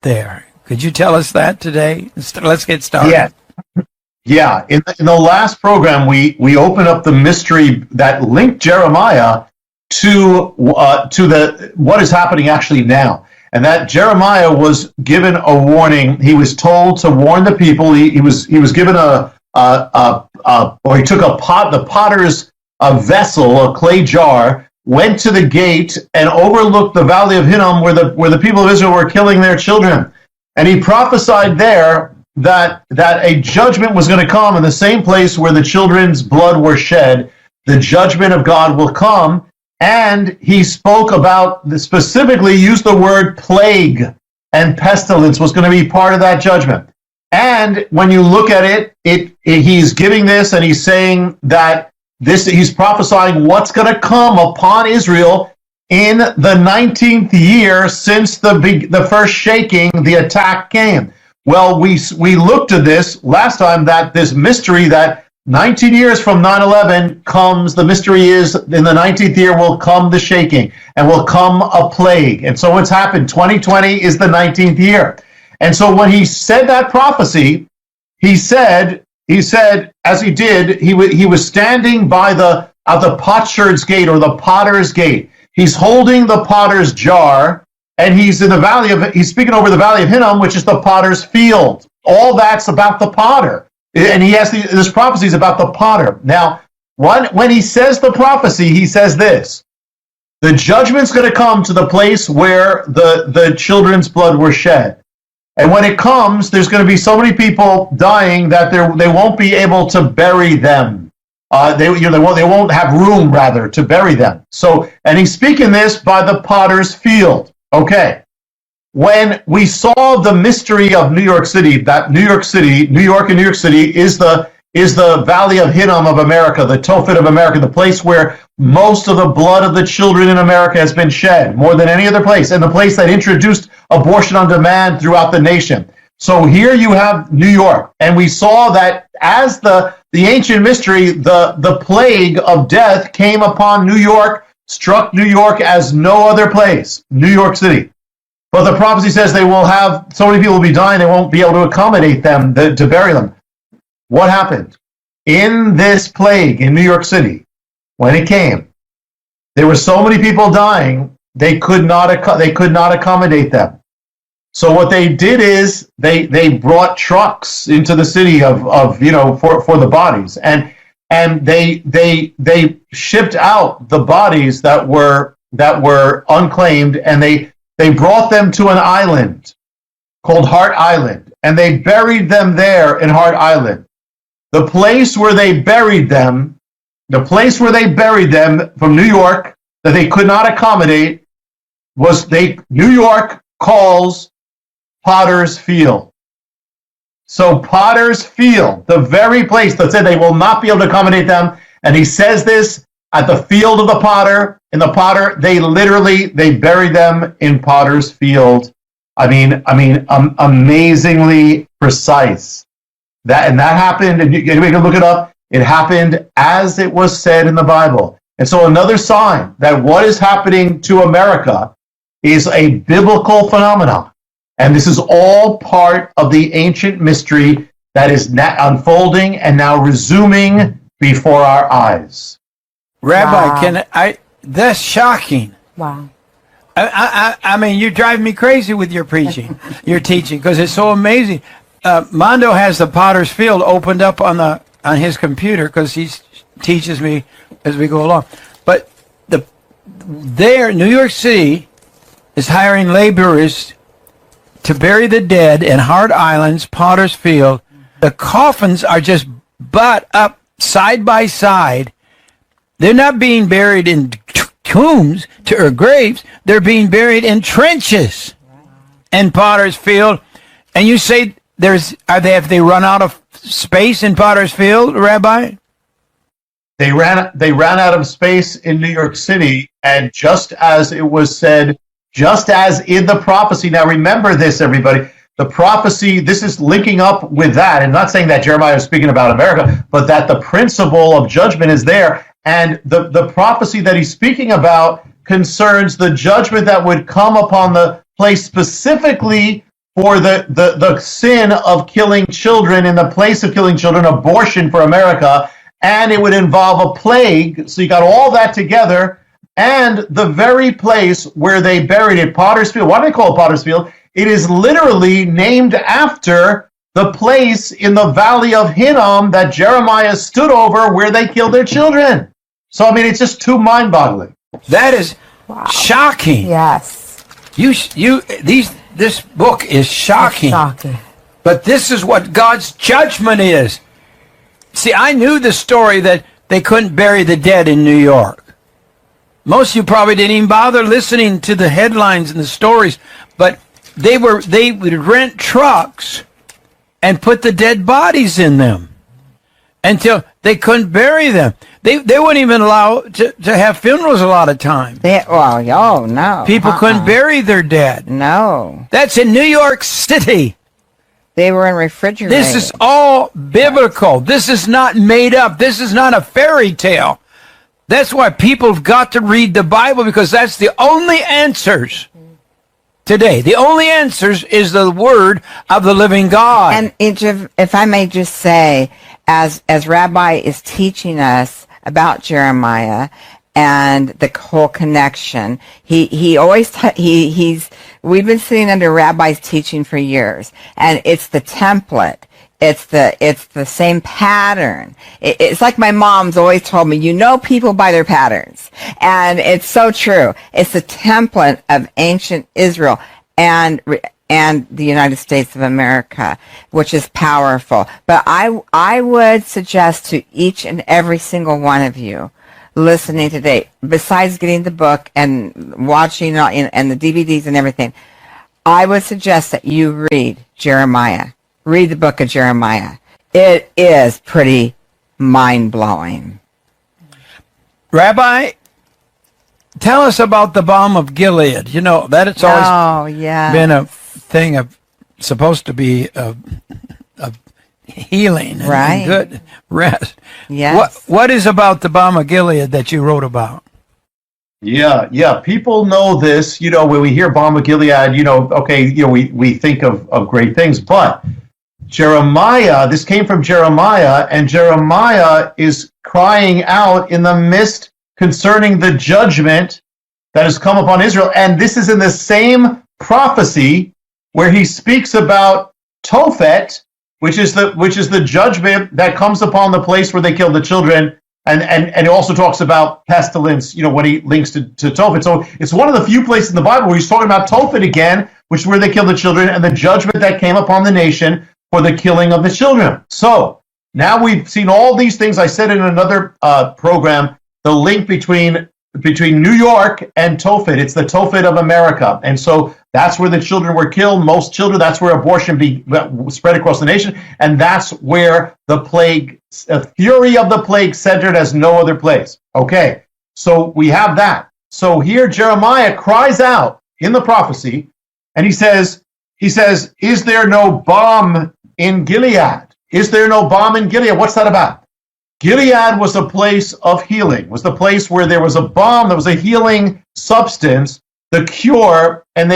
there. Could you tell us that today? Let's get started. Yeah. Yeah. In the last program, we opened up the mystery that linked Jeremiah to the what is happening actually now. And that Jeremiah was given a warning. He was told to warn the people. He was given or he took the potter's vessel, a clay jar, went to the gate and overlooked the valley of Hinnom where the people of Israel were killing their children. And he prophesied there that a judgment was going to come in the same place where the children's blood were shed. The judgment of God will come. And he spoke about, specifically used the word plague and pestilence was going to be part of that judgment. And when you look at it, he's giving this and he's saying that he's prophesying what's going to come upon Israel in the 19th year since the first shaking, the attack came. Well, we looked at this last time, that this mystery that 19 years from 9/11 comes, the mystery is in the 19th year will come the shaking and will come a plague. And so what's happened, 2020 is the 19th year. And so when he said that prophecy, he said, as he did, he was standing by at the potsherd's gate or the potter's gate. He's holding the potter's jar and he's speaking over the valley of Hinnom, which is the potter's field. All that's about the potter. And he has this prophecy is about the potter. Now, when he says the prophecy, he says this: the judgment's going to come to the place where the children's blood were shed. And when it comes, there's going to be so many people dying that they won't be able to bury them. They won't have room, rather, to bury them. So, and he's speaking this by the potter's field. Okay. When we saw the mystery of New York City, that New York and New York City is the valley of Hinnom of America, the Tophet of America, the place where most of the blood of the children in America has been shed, more than any other place, and the place that introduced abortion on demand throughout the nation. So here you have New York, and we saw that as the ancient mystery, the plague of death came upon New York, struck New York as no other place, New York City. But the prophecy says they will have, so many people will be dying, they won't be able to accommodate them to bury them. What happened? In this plague in New York City, when it came, there were so many people dying, they could not accommodate them. So what they did is they brought trucks into the city for the bodies, and they shipped out the bodies that were unclaimed, and they brought them to an island called Hart Island, and they buried them there in Hart Island. The place where they buried them from New York that they could not accommodate was New York calls Potter's Field. So Potter's Field, the very place that said they will not be able to accommodate them, and he says this at the field of the potter. In the potter, they buried them in Potter's Field. I mean, amazingly precise. That happened, and anybody can look it up. It happened as it was said in the Bible. And so another sign that what is happening to America is a biblical phenomenon. And this is all part of the ancient mystery that is unfolding and now resuming before our eyes. Rabbi, wow. That's shocking. Wow. I mean, you drive me crazy with your preaching, your teaching, because it's so amazing. Mondo has the Potter's Field opened up on his computer because he teaches me as we go along. But New York City is hiring laborers to bury the dead in Hart Island's Potter's Field. The coffins are just butt up side by side. They're not being buried in tombs or graves. They're being buried in trenches in Potter's Field. And you say have they run out of space in Potter's Field, Rabbi? They ran out of space in New York City, and just as it was said, just as in the prophecy. Now remember this, everybody. The prophecy, this is linking up with that, and not saying that Jeremiah is speaking about America, but that the principle of judgment is there. And the prophecy that he's speaking about concerns the judgment that would come upon the place specifically for the sin of killing children in the place of killing children, abortion for America, and it would involve a plague. So you got all that together, and the very place where they buried it, Potter's Field. Why do they call it Potter's Field? It is literally named after the place in the valley of Hinnom that Jeremiah stood over where they killed their children. So, I mean, it's just too mind-boggling. That is shocking. Yes. This book is shocking. Shocking. But this is what God's judgment is. See, I knew the story that they couldn't bury the dead in New York. Most of you probably didn't even bother listening to the headlines and the stories, but they would rent trucks and put the dead bodies in them until they couldn't bury them. They wouldn't even allow to have funerals a lot of times. No. People couldn't bury their dead. No. That's in New York City. They were in refrigerators. This is all biblical. This is not made up. This is not a fairy tale. That's why people have got to read the Bible, because that's the only answers today. The only answers is the word of the living God. And if I may just say, as Rabbi is teaching us about Jeremiah and the whole connection, we've been sitting under Rabbi's teaching for years, and it's the template. It's the same pattern. It's like my mom's always told me, people by their patterns. And it's so true. It's the template of ancient Israel and the United States of America, which is powerful. But I would suggest to each and every single one of you listening today, besides getting the book and watching and the DVDs and everything, I would suggest that you read Jeremiah. Read the book of Jeremiah. It is pretty mind-blowing. Rabbi, tell us about the balm of Gilead. That it's always been a thing of supposed to be of healing and good rest. Yes. What is about the balm of Gilead that you wrote about? Yeah. People know this. When we hear balm of Gilead, we think of great things, but Jeremiah, this came from Jeremiah, and Jeremiah is crying out in the midst concerning the judgment that has come upon Israel. And this is in the same prophecy where he speaks about Tophet, which is the judgment that comes upon the place where they killed the children. And he also talks about pestilence, when he links to Tophet. So it's one of the few places in the Bible where he's talking about Tophet again, which is where they killed the children, and the judgment that came upon the nation for the killing of the children. So now we've seen all these things. I said in another program, the link between New York and Tophet. It's the Tophet of America. And so that's where the children were killed. Most children, that's where abortion spread across the nation. And that's where the plague, fury of the plague centered as no other place. Okay, so we have that. So here Jeremiah cries out in the prophecy, and he says, is there no balm in Gilead? Is there no balm in Gilead? What's that about? Gilead was a place of healing, was the place where there was a balm, there was a healing substance, the cure, and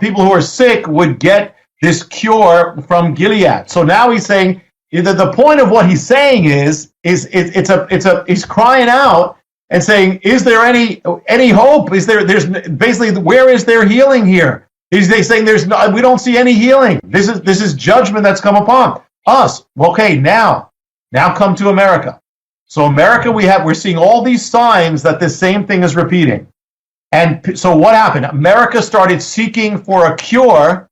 people who are sick would get this cure from Gilead. So now he's saying, either the point of what he's saying is he's crying out and saying, is there any hope? There's basically, where is there healing here? He's saying we don't see any healing. This is judgment that's come upon us. Okay, now come to America. So America, we're seeing all these signs that the same thing is repeating. And so what happened? America started seeking for a cure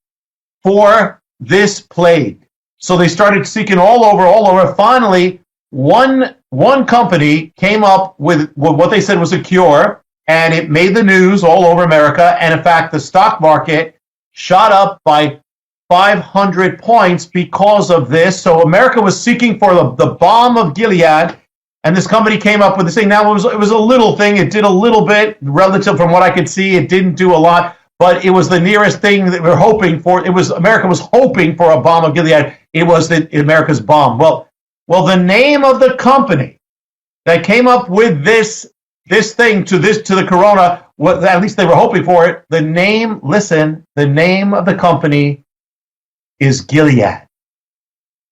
for this plague. So they started seeking all over. Finally, one company came up with what they said was a cure, and it made the news all over America. And in fact, the stock market shot up by 500 points because of this. So America was seeking for the balm of Gilead, and this company came up with this thing. Now, it was a little thing. It did a little bit relative from what I could see. It didn't do a lot, but it was the nearest thing that we're hoping for. America was hoping for a balm of Gilead. It was America's balm. Well, the name of the company that came up with this thing to the corona, at least they were hoping for it. The name of the company is Gilead,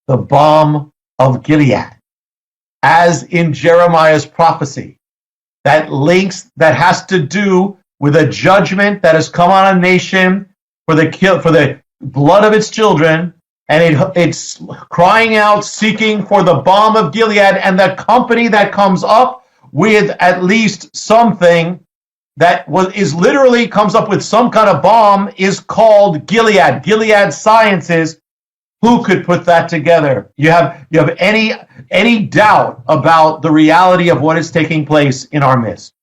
the balm of Gilead, as in Jeremiah's prophecy. That has to do with a judgment that has come on a nation for the blood of its children, and it's crying out, seeking for the balm of Gilead, and the company that comes up with at least something that is literally comes up with some kind of balm is called Gilead. Gilead Sciences. Who could put that together? You have any doubt about the reality of what is taking place in our midst?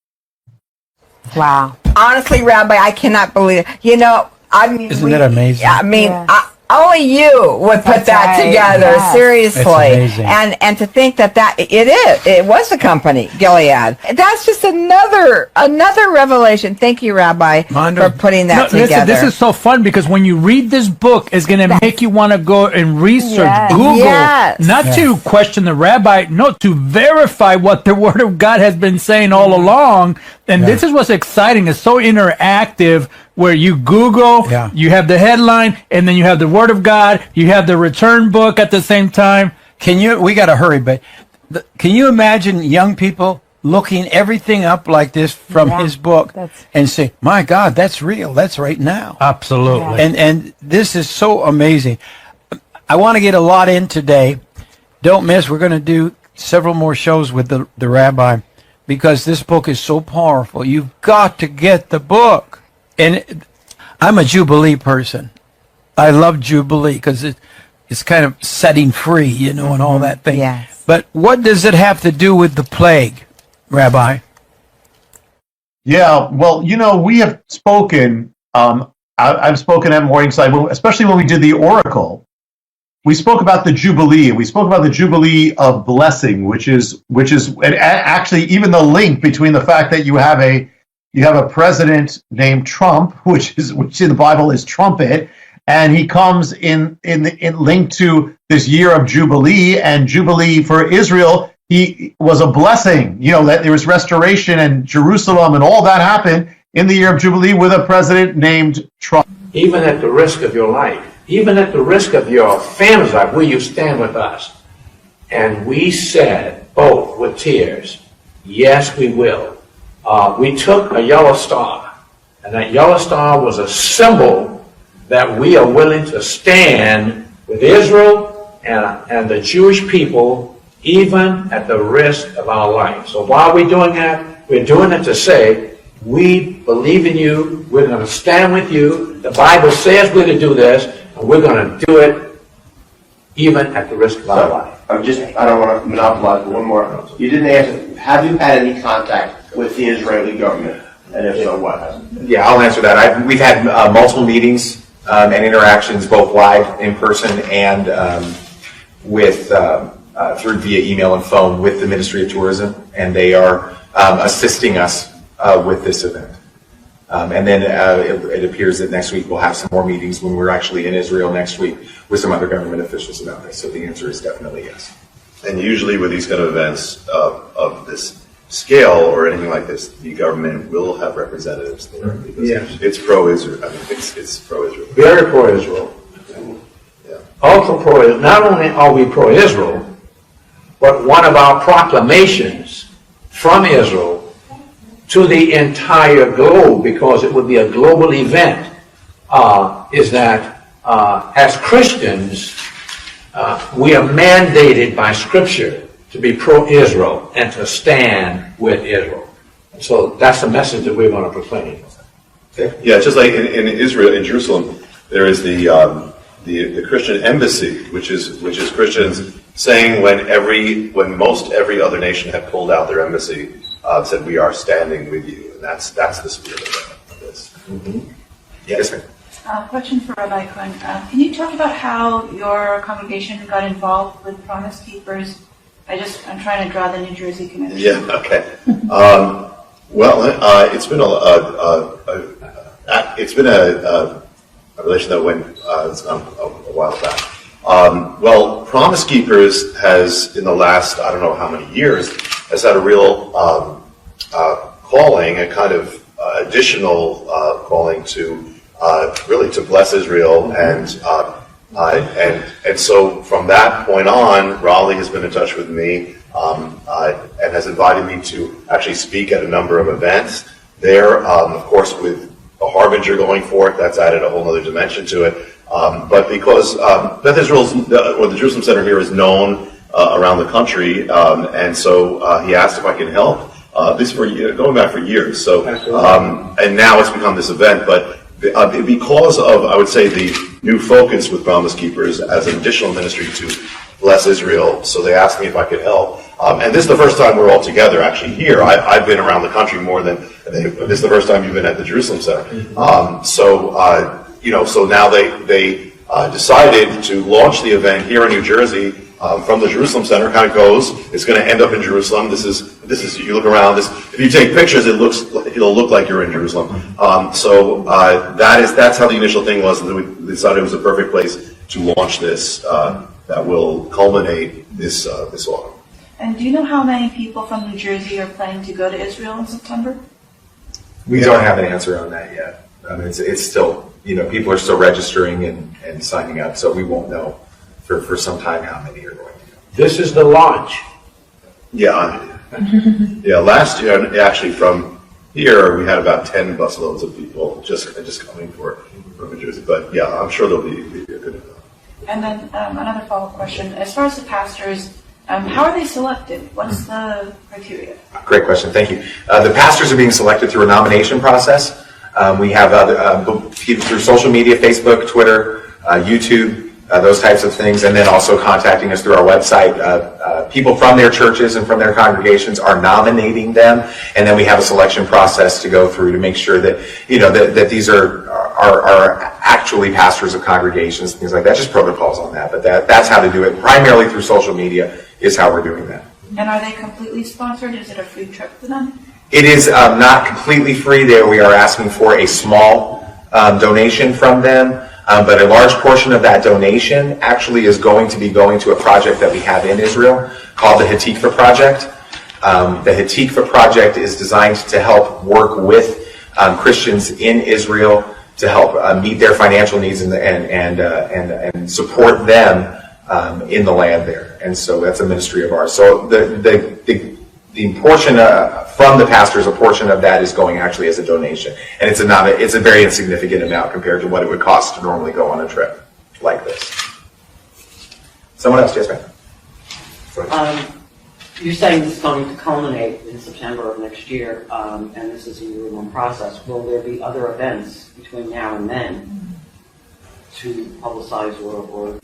Wow. Honestly, Rabbi, I cannot believe it. Isn't that amazing? Yes. Only you would put that together, yes. Seriously. And to think that it was a company, Gilead. That's just another revelation. Thank you, Rabbi, for putting that together. This is so fun because when you read this book, it's going to make you want to go and research, Google, not to question the rabbi, no, to verify what the Word of God has been saying all along. And this is what's exciting. It's so interactive where you Google, you have the headline, and then you have the Word of God, you have the return book at the same time. We got to hurry, but can you imagine young people looking everything up like this from his book and say, my God, that's real. That's right now. Absolutely. And this is so amazing. I want to get a lot in today. Don't miss. We're going to do several more shows with the rabbi because this book is so powerful. You've got to get the book. And I'm a Jubilee person. I love Jubilee because it's kind of setting free, and all that thing. Yes. But what does it have to do with the plague, Rabbi? Yeah, well, we have spoken. I've spoken at Morningside, especially when we did the Oracle. We spoke about the Jubilee. We spoke about the Jubilee of blessing, which is and actually even the link between the fact that you have a president named Trump, which in the Bible is trumpet, and he comes in linked to this year of Jubilee, and Jubilee for Israel, he was a blessing. That there was restoration and Jerusalem and all that happened in the year of Jubilee with a president named Trump. Even at the risk of your life, even at the risk of your family's life, will you stand with us? And we said, both with tears, yes, we will. We took a yellow star, and that yellow star was a symbol that we are willing to stand with Israel and the Jewish people, even at the risk of our life. So why are we doing that? We're doing it to say, we believe in you, we're going to stand with you, the Bible says we're to do this, and we're going to do it even at the risk of our life. I don't want to monopolize, but one more. You didn't answer, have you had any contact with the Israeli government? And if so, what? Yeah, I'll answer that. We've had multiple meetings and interactions, both live, in person, and through via email and phone with the Ministry of Tourism, and they are assisting us with this event. And then it appears that next week we'll have some more meetings when we're actually in Israel next week with some other government officials about this. So the answer is definitely yes. And usually with these kind of events of this scale or anything like this, the government will have representatives there because it's pro-Israel. I mean, it's pro-Israel. Very pro-Israel. Yeah. Also pro-Israel. Not only are we pro-Israel, but one of our proclamations from Israel to the entire globe, because it would be a global event, is that as Christians, we are mandated by Scripture to be pro-Israel and to stand with Israel. So that's the message that we're going to proclaim. Okay. Yeah, just like in Israel, in Jerusalem, there is the Christian embassy, which is Christians saying when most every other nation had pulled out their embassy, said we are standing with you, and that's the spirit of this. Mm-hmm. Yes, ma'am. Question for Rabbi Cahn. Can you talk about how your congregation got involved with Promise Keepers? I'm trying to draw the New Jersey connection. Yeah. Okay. It's been a relation that went a while back. Promise Keepers has, in the last I don't know how many years, has had a real calling, a kind of additional calling to really to bless Israel and And so from that point on, Raleigh has been in touch with me and has invited me to actually speak at a number of events there. Of course, with a Harbinger going for it, that's added a whole other dimension to it. But because Beth Israel's, or the Jerusalem Center here is known around the country, and so he asked if I can help. This for going back for years. So, and now it's become this event. But because of, I would say, the new focus with Promise Keepers as an additional ministry to bless Israel, so they asked me if I could help. And this is the first time we're all together actually here. I've been around the country more than this is the first time you've been at the Jerusalem Center. So now they decided to launch the event here in New Jersey from the Jerusalem Center. Kind of goes. It's going to end up in Jerusalem. This is. You look around. If you take pictures, it'll look like you're in Jerusalem. That's how the initial thing was. And we decided it was a perfect place to launch this. That will culminate this autumn. And do you know how many people from New Jersey are planning to go to Israel in September? We don't have an answer on that yet. It's still, people are still registering and signing up, so we won't know for some time how many are going to go. This is the launch. Yeah. Yeah, last year, actually, from here, we had about 10 busloads of people just coming from New Jersey. But yeah, I'm sure there'll be a good enough. And then another follow-up question. As far as the pastors, how are they selected? What's the criteria? Great question. Thank you. The pastors are being selected through a nomination process. We have other people through social media, Facebook, Twitter, YouTube, those types of things, and then also contacting us through our website. People from their churches and from their congregations are nominating them, and then we have a selection process to go through to make sure that that these are actually pastors of congregations, things like that. Just protocols on that, but that's how to do it. Primarily through social media is how we're doing that. And are they completely sponsored? Is it a free trip for them? It is not completely free. There, we are asking for a small donation from them. But a large portion of that donation actually is going to be going to a project that we have in Israel called the Hatikva Project. The Hatikva Project is designed to help work with Christians in Israel to help meet their financial needs and support them in the land there. And so that's a ministry of ours. So the portion from the pastors, a portion of that is going actually as a donation, and it's a very insignificant amount compared to what it would cost to normally go on a trip like this. Someone else, yes, ma'am. You're saying this is going to culminate in September of next year, and this is a year-long process. Will there be other events between now and then to publicize or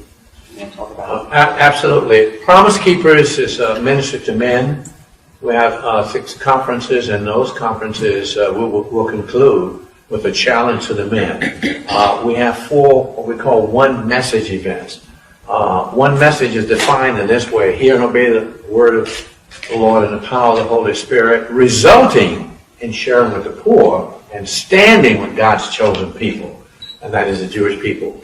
talk about? Absolutely. Promise Keepers is a ministry to men. We have 6 conferences, and those conferences will conclude with a challenge to the men. We have 4 what we call one message events. One message is defined in this way: hear and obey the word of the Lord and the power of the Holy Spirit, resulting in sharing with the poor and standing with God's chosen people, and that is the Jewish people.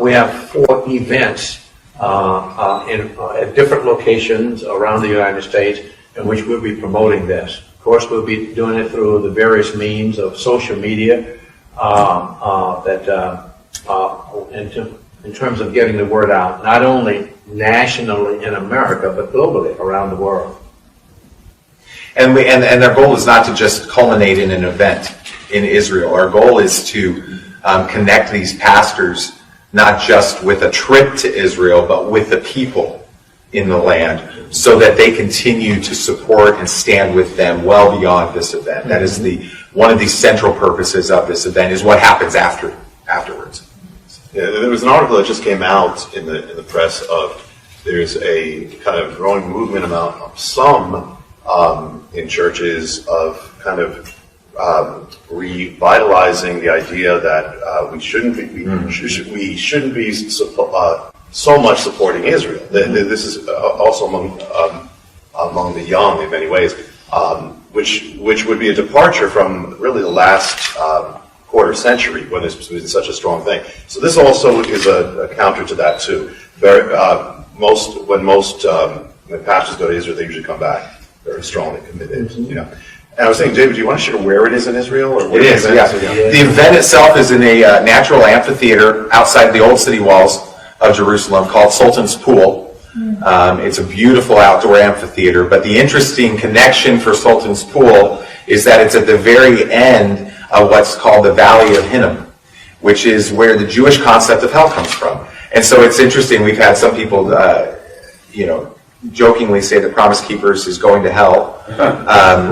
We have 4 events at different locations around the United States in which we'll be promoting this. Of course, we'll be doing it through the various means of social media in terms of getting the word out, not only nationally in America, but globally around the world. And our goal is not to just culminate in an event in Israel. Our goal is to connect these pastors not just with a trip to Israel, but with the people in the land, so that they continue to support and stand with them well beyond this event. That is one of the central purposes of this event, is what happens afterwards. Yeah, there was an article that just came out in the press of there's a kind of growing movement of some in churches of kind of revitalizing the idea that we shouldn't be so much supporting Israel. This is also among the young in many ways, which would be a departure from really the last quarter century when this was such a strong thing. So this also is a counter to that too. When pastors go to Israel, they usually come back very strongly committed. And I was saying, David, do you want to share where it is in Israel? Or It is, yeah. The event itself is in a natural amphitheater outside the old city walls of Jerusalem called Sultan's Pool. It's a beautiful outdoor amphitheater, but the interesting connection for Sultan's Pool is that it's at the very end of what's called the Valley of Hinnom, which is where the Jewish concept of hell comes from. And so it's interesting, we've had some people, jokingly say that Promise Keepers is going to hell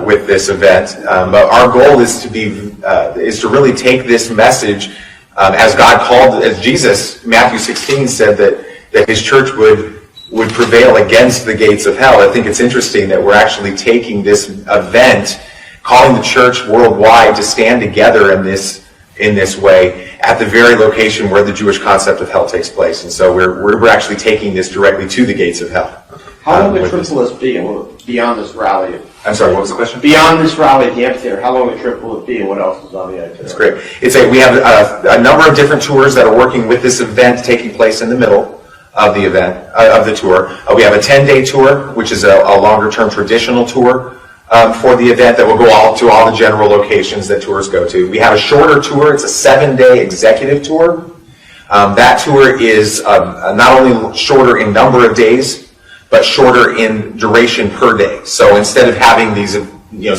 with this event. But our goal is to really take this message as God called, as Jesus, Matthew 16 said that his church would prevail against the gates of hell. I think it's interesting that we're actually taking this event, calling the church worldwide to stand together in this way at the very location where the Jewish concept of hell takes place. And so we're actually taking this directly to the gates of hell. How long a trip will this be beyond this rally? I'm sorry, what was the question? Beyond this rally at the amphitheater, how long a trip will it be, and what else is on the itinerary? That's great. We have a number of different tours that are working with this event taking place in the middle of the event, of the tour. We have a 10-day tour, which is a longer-term traditional tour for the event that will go to all the general locations that tours go to. We have a shorter tour. It's a 7-day executive tour. That tour is not only shorter in number of days, but shorter in duration per day. So instead of having these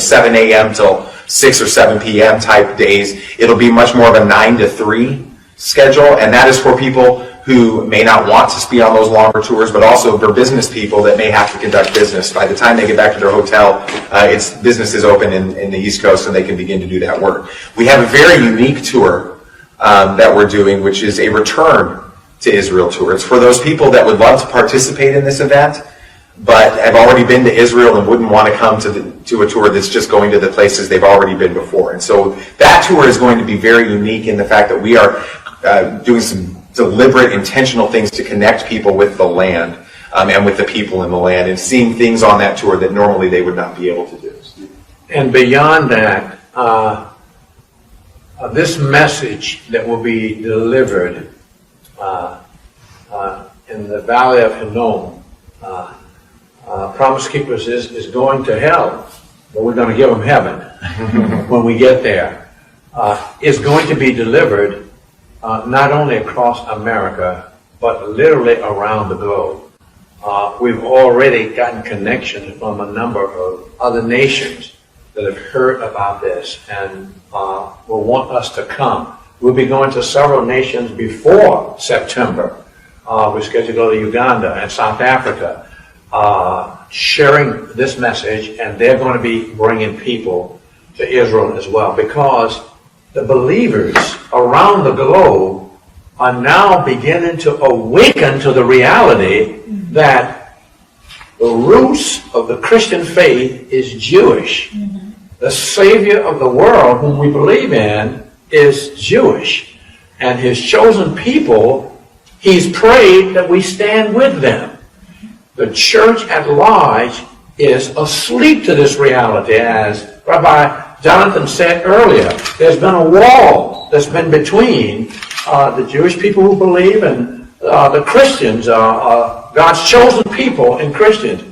7 a.m. till 6 or 7 p.m. type days, it'll be much more of a 9 to 3 schedule, and that is for people who may not want to be on those longer tours, but also for business people that may have to conduct business. By the time they get back to their hotel, business is open in the East Coast, and they can begin to do that work. We have a very unique tour that we're doing, which is a return to Israel tour. It's for those people that would love to participate in this event, but have already been to Israel and wouldn't want to come to a tour that's just going to the places they've already been before. And so that tour is going to be very unique in the fact that we are doing some deliberate, intentional things to connect people with the land and with the people in the land, and seeing things on that tour that normally they would not be able to do. And beyond that, this message that will be delivered in the Valley of Hinnom, Promise Keepers is going to hell, but we're going to give them heaven when we get there. Is going to be delivered not only across America, but literally around the globe. We've already gotten connections from a number of other nations that have heard about this and will want us to come. We'll be going to several nations before September. We're scheduled to go to Uganda and South Africa, sharing this message, and they're going to be bringing people to Israel as well, because the believers around the globe are now beginning to awaken to the reality that the roots of the Christian faith is Jewish. The Savior of the world, whom we believe in, is Jewish. And his chosen people, he's prayed that we stand with them. The church at large is asleep to this reality. As Rabbi Jonathan said earlier, there's been a wall that's been between the Jewish people who believe and the Christians, God's chosen people and Christians.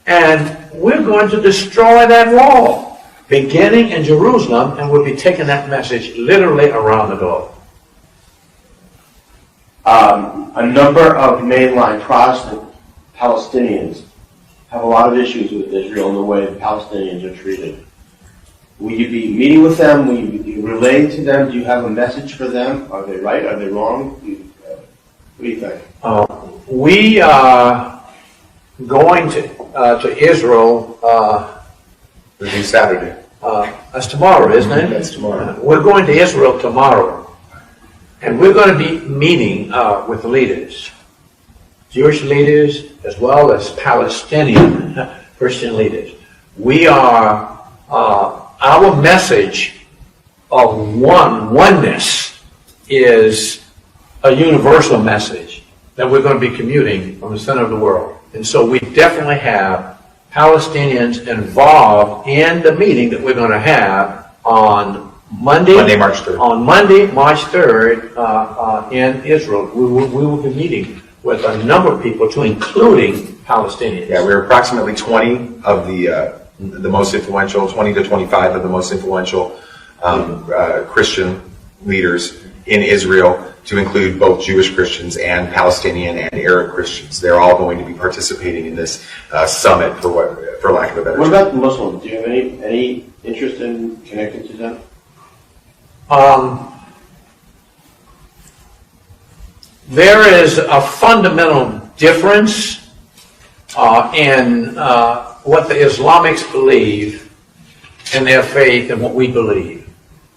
And we're going to destroy that wall, beginning in Jerusalem, and we'll be taking that message literally around the globe. A number of mainline Protestant Palestinians have a lot of issues with Israel and the way the Palestinians are treated. Will you be meeting with them? Will you be relaying to them? Do you have a message for them? Are they right? Are they wrong? What do you think? We are going to Israel. It'll be Saturday. That's tomorrow, isn't it? That's tomorrow. We're going to Israel tomorrow. And we're going to be meeting with leaders, Jewish leaders as well as Palestinian Christian leaders. We are, our message of oneness is a universal message that we're going to be commuting from the center of the world. And so we definitely have Palestinians involved in the meeting that we're going to have on Monday, March 3rd. On Monday, March 3rd, in Israel. We will be meeting with a number of people, including Palestinians. Yeah, we're approximately 20 of the the most influential, 20 to 25 of the most influential Christian leaders in Israel, to include both Jewish Christians and Palestinian and Arab Christians. They're all going to be participating in this summit, for lack of a better term. What about the Muslims? Do you have any interest in connecting to them? There is a fundamental difference in what the Islamics believe in their faith and what we believe.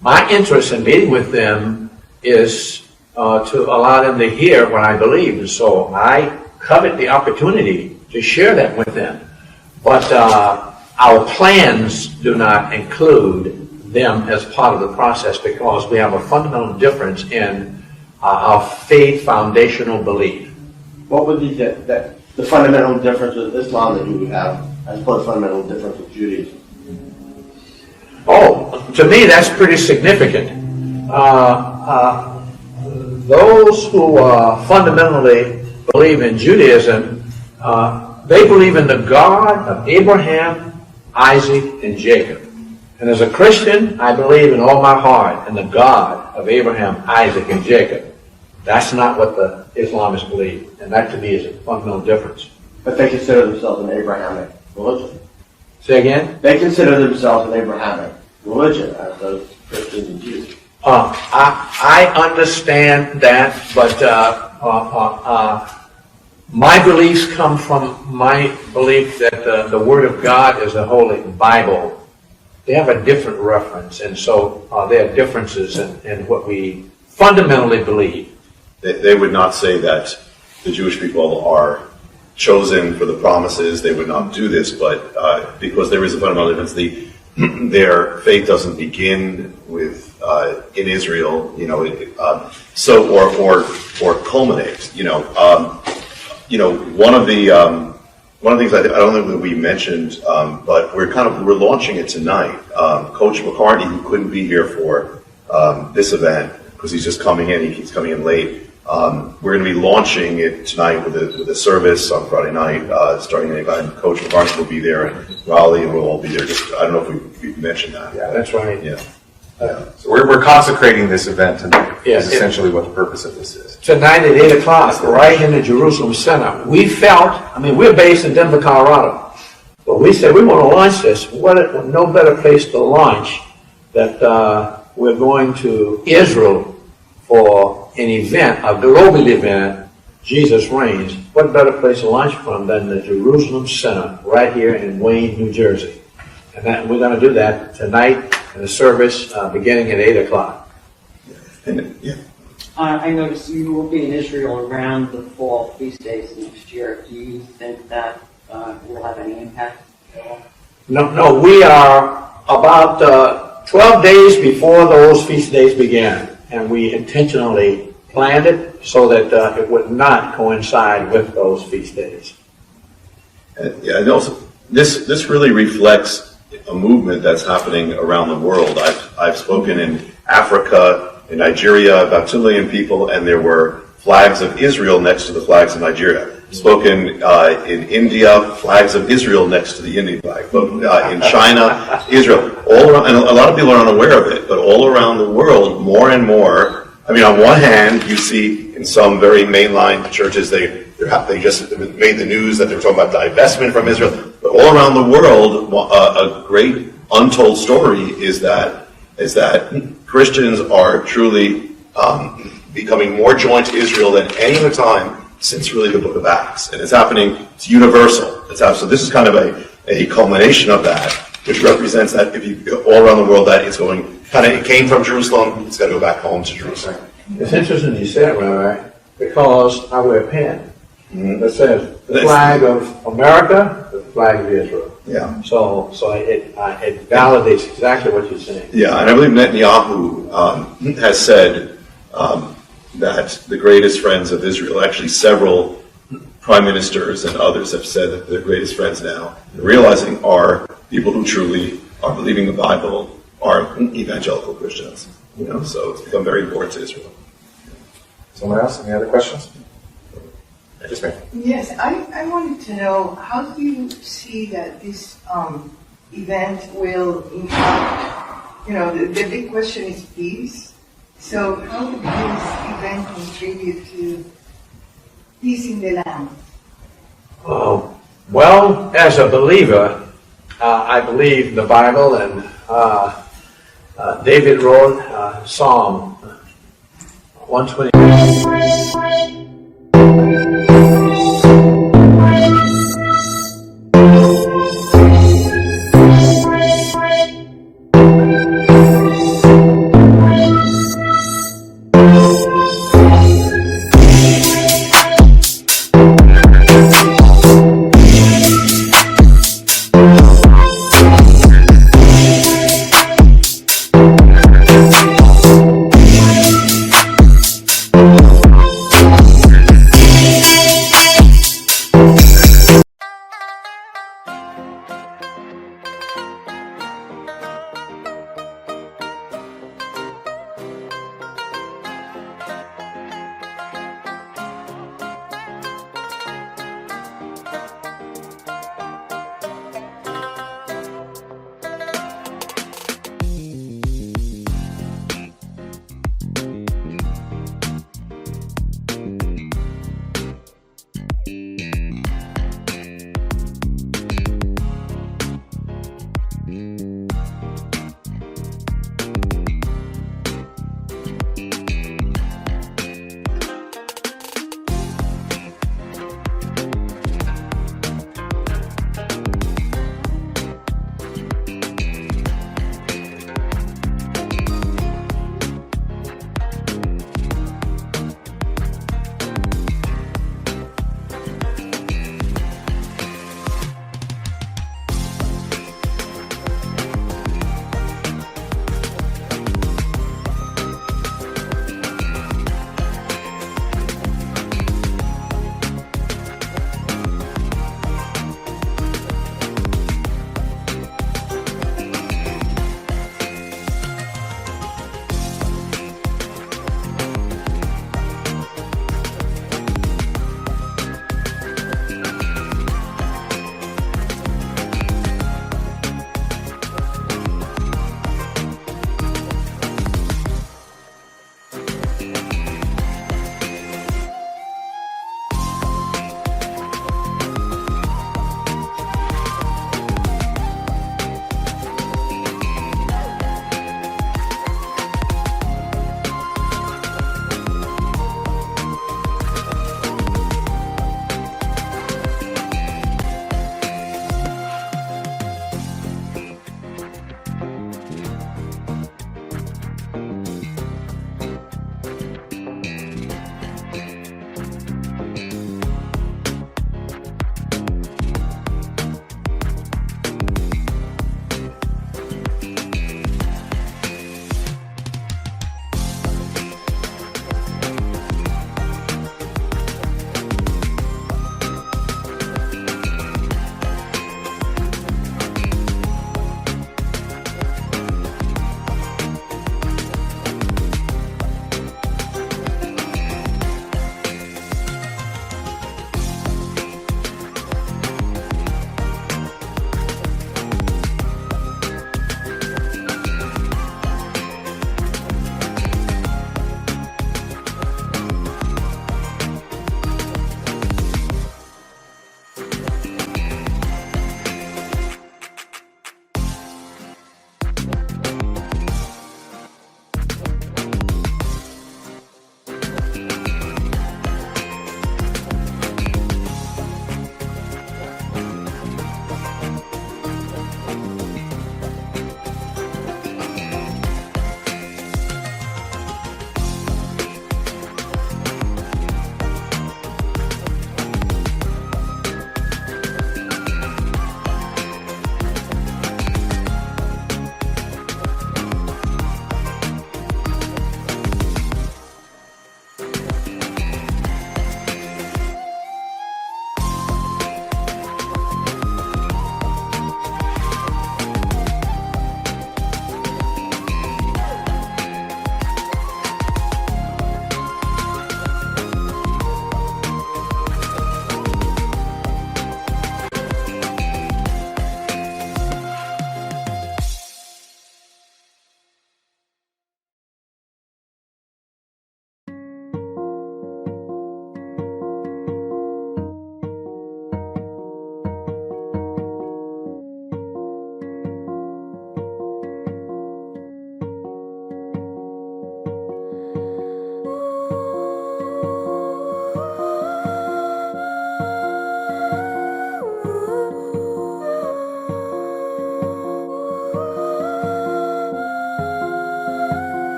My interest in meeting with them is to allow them to hear what I believe, and so I covet the opportunity to share that with them. But our plans do not include them as part of the process, because we have a fundamental difference in our faith foundational belief. What would be the fundamental difference with Islam that you would have as opposed to fundamental difference with Judaism? Oh, to me that's pretty significant. Those who fundamentally believe in Judaism, they believe in the God of Abraham, Isaac, and Jacob. And as a Christian, I believe in all my heart in the God of Abraham, Isaac, and Jacob. That's not what the Islamists believe, and that to me is a fundamental difference. But they consider themselves an Abrahamic religion. Say again? They consider themselves an Abrahamic religion, as those Christians and Jews. I understand that, but my beliefs come from my belief that the Word of God is the Holy Bible. They have a different reference, and so there are differences in what we fundamentally believe. They would not say that the Jewish people are chosen for the promises. They would not do this, but because there is a fundamental difference, their faith doesn't begin with in Israel, or culminate. One of the things I don't think that we mentioned, but we're launching it tonight. Coach McCartney, who couldn't be here for this event because he's just coming in, he keeps coming in late. We're going to be launching it tonight with a service on Friday night, starting at 8 o'clock. Coach McCartney will be there, and Raleigh, and we'll all be there. I don't know if we've mentioned that. Yeah, that's right. Yeah. So we're consecrating this event tonight. Yes, is essentially what the purpose of this is. Tonight at 8 o'clock, right in the Jerusalem Center. We felt, we're based in Denver, Colorado, but we said we want to launch this. No better place to launch that we're going to Israel for an event, a global event, Jesus Reigns. What better place to launch from than the Jerusalem Center right here in Wayne, New Jersey? And we're going to do that tonight in the service beginning at 8 o'clock. I noticed you will be in Israel around the fall feast days next year. Do you think that will have any impact at all? No, we are about 12 days before those feast days began, and we intentionally planned it so that it would not coincide with those feast days. And also, this really reflects a movement that's happening around the world. I've spoken in Africa, in Nigeria, about 2 million people, and there were flags of Israel next to the flags of Nigeria. Spoken in India, flags of Israel next to the Indian flag. In China, Israel. All around, and a lot of people are unaware of it, but all around the world, more and more. On one hand, you see in some very mainline churches, they just made the news that they're talking about divestment from Israel. But all around the world, a great untold story is that Christians are truly becoming more joined to Israel than any other time since really the book of Acts. And it's happening, it's universal. So this is kind of a culmination of that, which represents that if you go all around the world, that it's going, it came from Jerusalem, it's got to go back home to Jerusalem. It's interesting you said that, Rabbi, because I wear a pin that says the flag of America, the flag of Israel. Yeah. So it validates exactly what you're saying. Yeah, and I believe Netanyahu has said that the greatest friends of Israel, actually several prime ministers and others have said that their greatest friends now, realizing are people who truly are believing the Bible, are evangelical Christians. So it's become very important to Israel. Someone else? Any other questions? Yes, ma'am. Yes, I wanted to know, how do you see that this event will impact, the big question is peace. So how would this event contribute to peace in the land? Well, as a believer, I believe the Bible, and David wrote Psalm 120.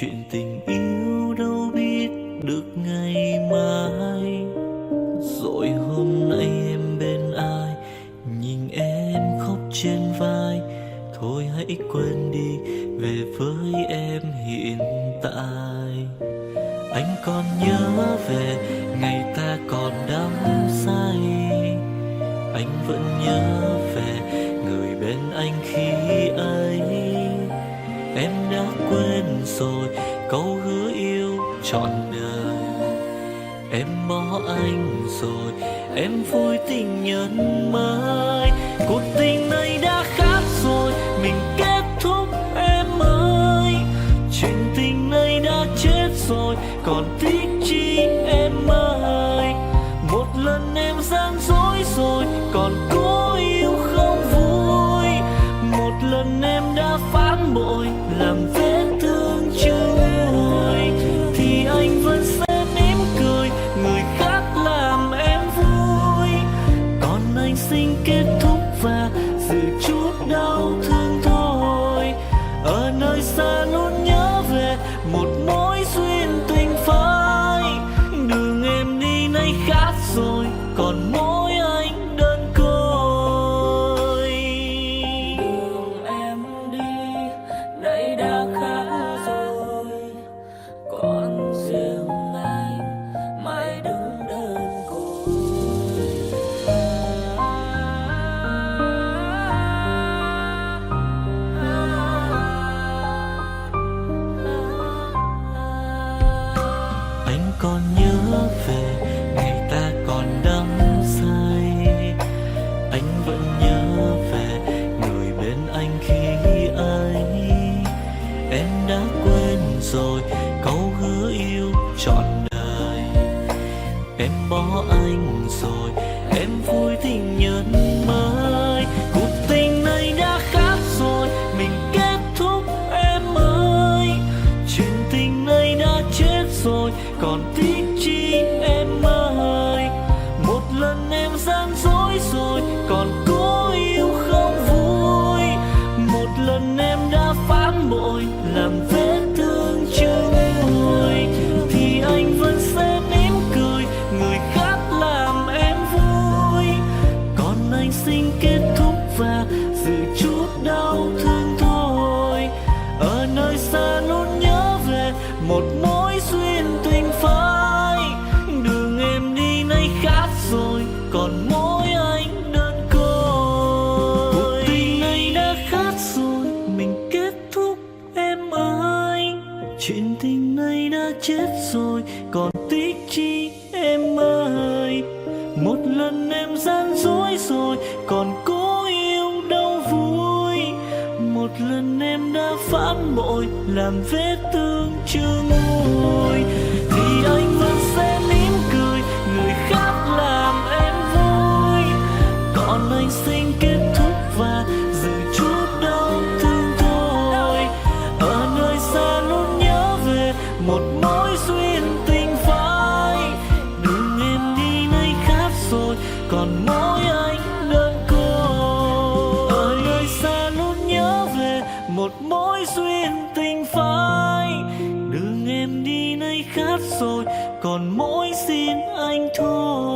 chuyện tình yêu đâu biết được ngày mai. Rồi hôm nay em bên ai, nhìn em khóc trên vai. Thôi hãy quên đi, về với em hiện tại. Anh còn nhớ về ngày ta còn đắm say. Anh vẫn nhớ về người bên anh khi ấy. Em đã quên rồi câu hứa yêu trọn đời. Em bỏ anh rồi, em vui tình nhân mới. Cuộc tình này đã khác rồi, mình kết thúc em ơi. Chuyện tình này đã chết rồi, còn tiếc chi em ơi. Một lần em gian dối rồi, còn cố yêu không vui. Một lần em đã phản bội, làm vết thương chưa nguôi. Thì anh vẫn sẽ mỉm cười, người khác làm em vui. Còn anh xin kết thúc và giữ chút đau thương thôi. Ở nơi xa luôn nhớ về một mối duyên tình phai. Đường em đi nay khác rồi, còn mỗi anh đơn côi. Đường em đi nay đã khác rồi, còn riêng anh mãi đứng đơn côi. Anh còn nhớ về ngày ta còn đắm say. Anh vẫn nhớ về người bên anh khi ấy. Em đã quên rồi câu hứa yêu trọn đời. Em bỏ anh rồi, em vui tình nhân mới. Cuộc tình này đã khác rồi, mình kết thúc em ơi. Chuyện tình này đã chết rồi, còn tiếc chi em ơi. Một lần em gian dối rồi, còn cố yêu không vui. Một lần em đã phản bội, làm vết thương chưa nguôi. Thì anh vẫn sẽ mỉm cười, người khác làm em vui. Còn anh xin kết thúc và giữ chút đau thương thôi. Ở nơi xa luôn nhớ về một mối duyên tình phai. Đường em đi nay khác rồi, còn mỗi anh đơn côi. Cuộc tình này đã khác rồi, mình kết thúc em ơi. Chuyện tình này đã chết rồi, còn tiếc chi em ơi. Một lần em gian dối rồi, còn cố yêu đâu vui. Một lần em đã phản bội, làm vết thương chưa nguôi. Thì anh vẫn sẽ mỉm cười, người khác làm em vui. Còn anh xin kết thúc và giữ chút đau thương thôi. Ở nơi xa luôn nhớ về một mối duyên tình phai. Đường em đi nay khác rồi, còn mỗi anh đơn côi. Ở nơi xa luôn nhớ về một mối duyên tình phai. Đường em đi nay khác rồi, còn mỗi xin anh thôi.